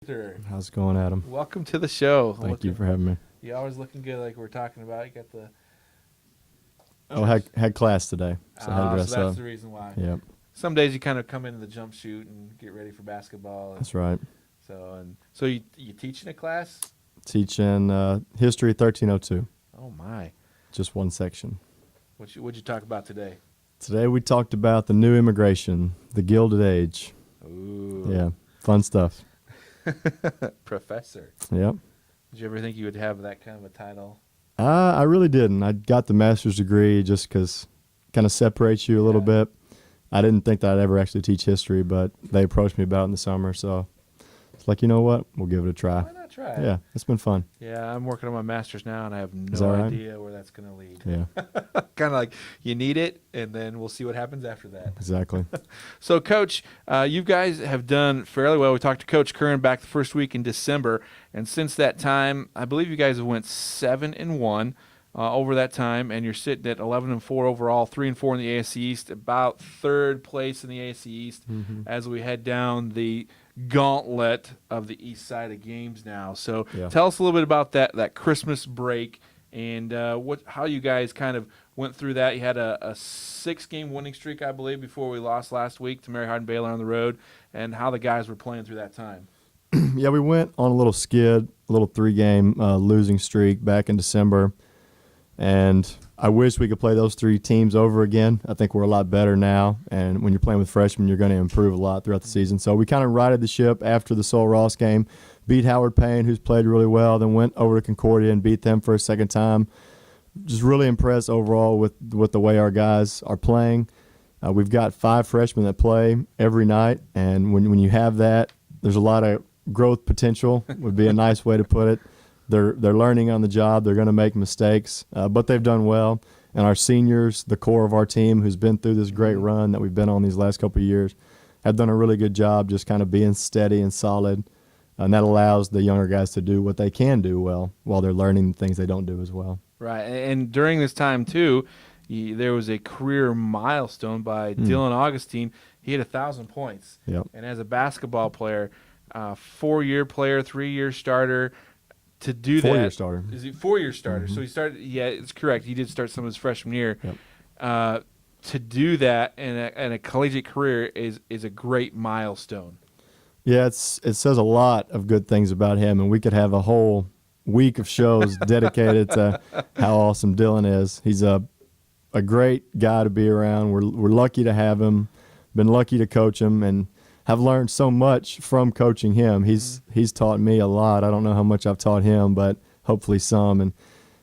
Prather. How's it going, Adam? Welcome to the show. Thank you for having me. You're always looking good, like we're talking about. You got the. Oh, had class today, so I had to dress so that's up. the reason why. Yep, Some days you kind of come into the jumpsuit and get ready for basketball. that's right. So you teaching a class? Teaching history 1302. Oh my! Just one section. What'd you talk about today? Today we talked about the new immigration, the Gilded Age. Ooh. Yeah, fun stuff. Professor. Yep. Did you ever think you would have that kind of a title? I really didn't. I got the master's degree just because kind of separates you a little bit. I didn't think that I'd ever actually teach history, but they approached me about it in the summer, so it's like, you know what? We'll give it a try. Why not try? Yeah, it's been fun. Yeah, I'm working on my master's now, and I have Is no that right? idea where that's going to lead. Yeah, Kind of like you need it, and then we'll see what happens after that. exactly. So, Coach, you guys have done fairly well. We talked to Coach Curran back the first week in December, and since that time, I believe you guys have went 7-1 over that time, and you're sitting at 11-4 overall, 3-4 in the AFC East, about third place in the AFC East as we head down the gauntlet of the east side of games now. So, tell us a little bit about that Christmas break and how you guys kind of went through that. You had a 6-game winning streak, I believe, before we lost last week to Mary Hardin Baylor on the road, and how the guys were playing through that time. Yeah, we went on a little skid, a little 3-game losing streak back in December, and I wish we could play those 3 teams over again. I think we're a lot better now, and when you're playing with freshmen, you're going to improve a lot throughout the season. So we kind of righted the ship after the Sol Ross game, beat Howard Payne, who's played really well, then went over to Concordia and beat them for a second time. Just really impressed overall with the way our guys are playing. We've got 5 freshmen that play every night, and when you have that, there's a lot of growth potential, would be a nice way to put it. They're learning on the job. They're going to make mistakes, but they've done well. And our seniors, the core of our team, who's been through this great run that we've been on these last couple of years, have done a really good job just kind of being steady and solid. And that allows the younger guys to do what they can do well while they're learning the things they don't do as well. Right, and during this time, too, there was a career milestone by Dillon Augustine. He had 1,000 points. Yep. And as a basketball player, 4-year player, 3-year starter, to do that. 4-year starter. Is he 4-year starter? So he started. Yeah, it's correct. He did start some of his freshman year. Yep. To do that in a collegiate career is a great milestone. Yeah, it says a lot of good things about him, and we could have a whole week of shows dedicated to how awesome Dillon is. He's a great guy to be around. We're lucky to have him. Been lucky to coach him, and have learned so much from coaching him. He's taught me a lot. I don't know how much I've taught him, but hopefully some. And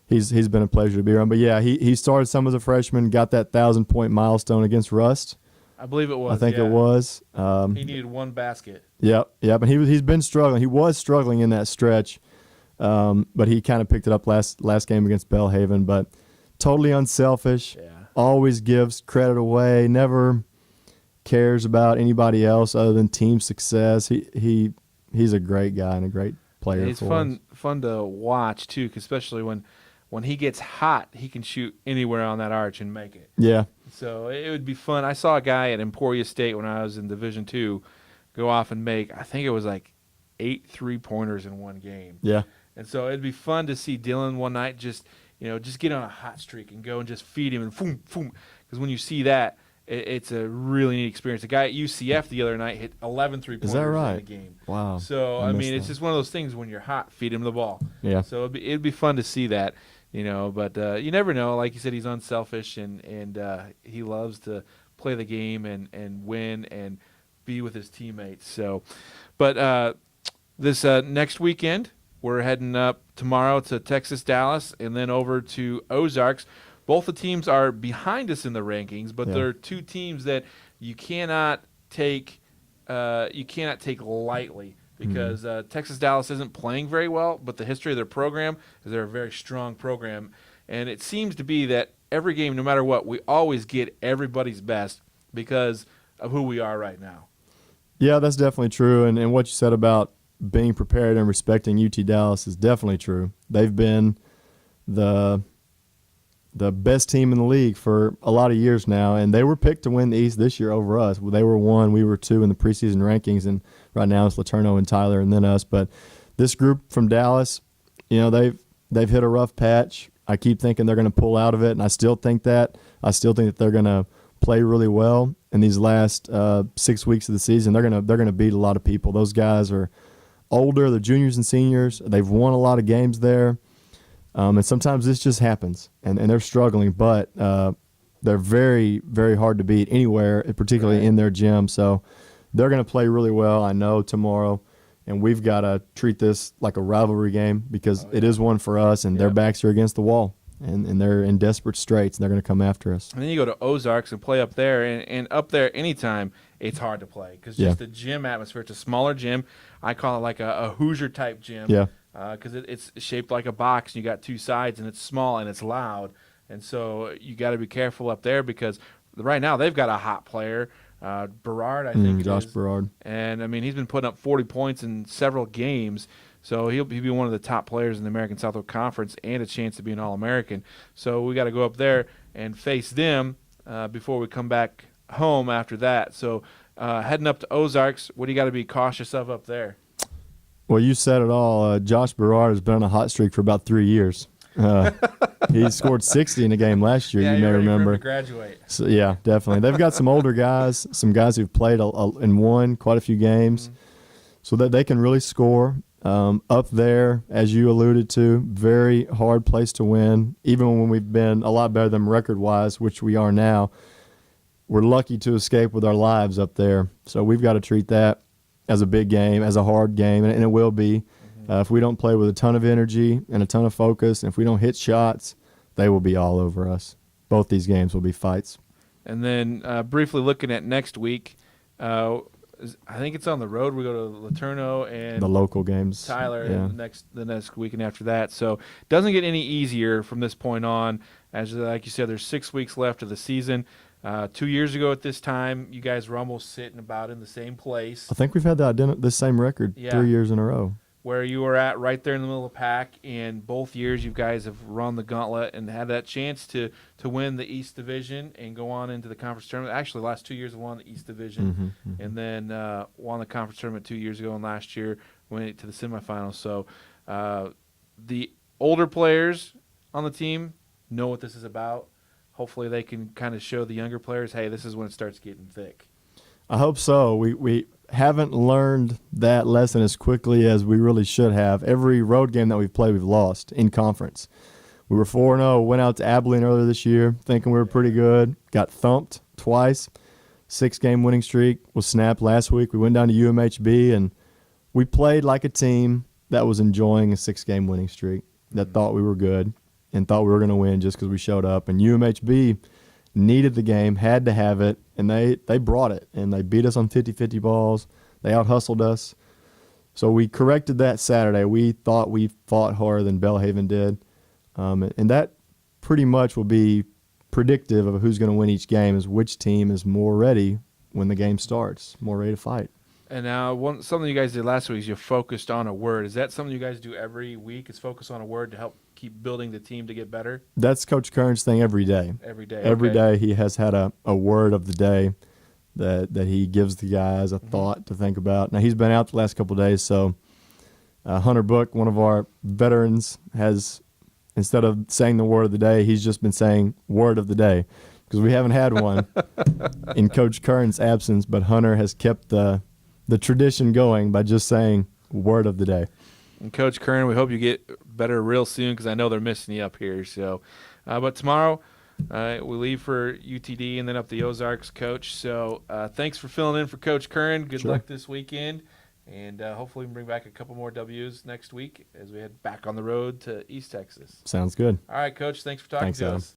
he's been a pleasure to be around. But yeah, he started some as a freshman, got that 1,000-point milestone against Rust. I believe it was. I think it was. He needed 1 basket. Yep. But he's been struggling. He was struggling in that stretch, but he kind of picked it up last game against Belhaven. But totally unselfish. Yeah. Always gives credit away. Never cares about anybody else other than team success. He's a great guy and a great player. And it's fun to watch too, 'cause especially when he gets hot, he can shoot anywhere on that arch and make it. Yeah. So it would be fun. I saw a guy at Emporia State when I was in Division II go off and make, I think it was like 8 3-pointers in one game. Yeah. And so it'd be fun to see Dillon one night just get on a hot streak and go and just feed him and boom, boom. Because when you see that, it's a really neat experience. The guy at UCF the other night hit 11 3-pointers Is that right? in the game. Wow. So, I mean, it's just one of those things when you're hot, feed him the ball. Yeah. So it'd be fun to see that, but you never know. Like you said, he's unselfish and he loves to play the game and win and be with his teammates. So, but this next weekend, we're heading up tomorrow to Texas, Dallas, and then over to Ozarks. Both the teams are behind us in the rankings, but they're 2 teams that you cannot take lightly because Texas Dallas isn't playing very well, but the history of their program is they're a very strong program, and it seems to be that every game, no matter what, we always get everybody's best because of who we are right now. Yeah, that's definitely true, and what you said about being prepared and respecting UT Dallas is definitely true. They've been the the best team in the league for a lot of years now, and they were picked to win the East this year over us. Well, they were 1, we were 2 in the preseason rankings, and right now it's Laterno and Tyler and then us. But this group from Dallas, they've hit a rough patch. I keep thinking they're going to pull out of it, and I still think that. I still think that they're going to play really well in these last 6 weeks of the season. They're going to beat a lot of people. Those guys are older, they're juniors and seniors. They've won a lot of games there. And sometimes this just happens, and they're struggling, but they're very, very hard to beat anywhere, particularly in their gym. So they're going to play really well, I know, tomorrow, and we've got to treat this like a rivalry game because it is one for us, and their backs are against the wall, and they're in desperate straits, and they're going to come after us. And then you go to Ozarks and play up there, and up there anytime it's hard to play because just the gym atmosphere. It's a smaller gym. I call it like a Hoosier-type gym. Yeah. Because it's shaped like a box, and you got 2 sides, and it's small and it's loud, and so you got to be careful up there because right now they've got a hot player, Berard, I think. Josh Berard, and I mean he's been putting up 40 points in several games, so he'll be one of the top players in the American Southwest Conference and a chance to be an All-American. So we got to go up there and face them before we come back home after that. So heading up to Ozarks, what do you got to be cautious of up there? Well, you said it all. Josh Berard has been on a hot streak for about 3 years. He scored 60 in a game last year. You may remember. To graduate. So, yeah, definitely. They've got some older guys, some guys who've played and won quite a few games, so that they can really score. Up there, as you alluded to, very hard place to win. Even when we've been a lot better than record-wise, which we are now, we're lucky to escape with our lives up there. So we've got to treat that as a big game, as a hard game, and it will be. If we don't play with a ton of energy and a ton of focus, and if we don't hit shots, they will be all over us. Both these games will be fights. And then briefly looking at next week, I think it's on the road. We go to Laterno and the local games. Tyler the next weekend after that. So it doesn't get any easier from this point on. As like you said, there's 6 weeks left of the season. 2 years ago at this time, you guys were almost sitting about in the same place. I think we've had the same record 3 years in a row. Where you were at right there in the middle of the pack, and both years you guys have run the gauntlet and had that chance to win the East Division and go on into the conference tournament. Actually, the last 2 years have won the East Division, and then won the conference tournament 2 years ago, and last year went to the semifinals. So the older players on the team know what this is about. Hopefully they can kind of show the younger players, hey, this is when it starts getting thick. I hope so. We haven't learned that lesson as quickly as we really should have. Every road game that we've played, we've lost in conference. We were 4-0, went out to Abilene earlier this year thinking we were pretty good, got thumped twice. 6-game winning streak was snapped last week. We went down to UMHB, and we played like a team that was enjoying a 6-game winning streak, that thought we were good and thought we were going to win just because we showed up. And UMHB needed the game, had to have it, and they brought it, and they beat us on 50-50 balls. They out-hustled us. So we corrected that Saturday. We thought we fought harder than Belhaven did, and that pretty much will be predictive of who's going to win each game, is which team is more ready when the game starts, more ready to fight. And now something you guys did last week is you focused on a word. Is that something you guys do every week, is focus on a word to help keep building the team to get better? That's Coach Kern's thing every day. Every day. Every day he has had a word of the day that he gives the guys a thought to think about. Now, he's been out the last couple of days, so Hunter Book, one of our veterans, has, instead of saying the word of the day, he's just been saying word of the day because we haven't had one in Coach Kern's absence, but Hunter has kept the tradition going by just saying word of the day. And Coach Kern, we hope you get better real soon because I know they're missing you up here. So, but tomorrow we leave for UTD and then up the Ozarks, Coach. So thanks for filling in for Coach Kern. Good luck this weekend. And hopefully we can bring back a couple more W's next week as we head back on the road to East Texas. Sounds good. All right, Coach. Thanks for talking to us.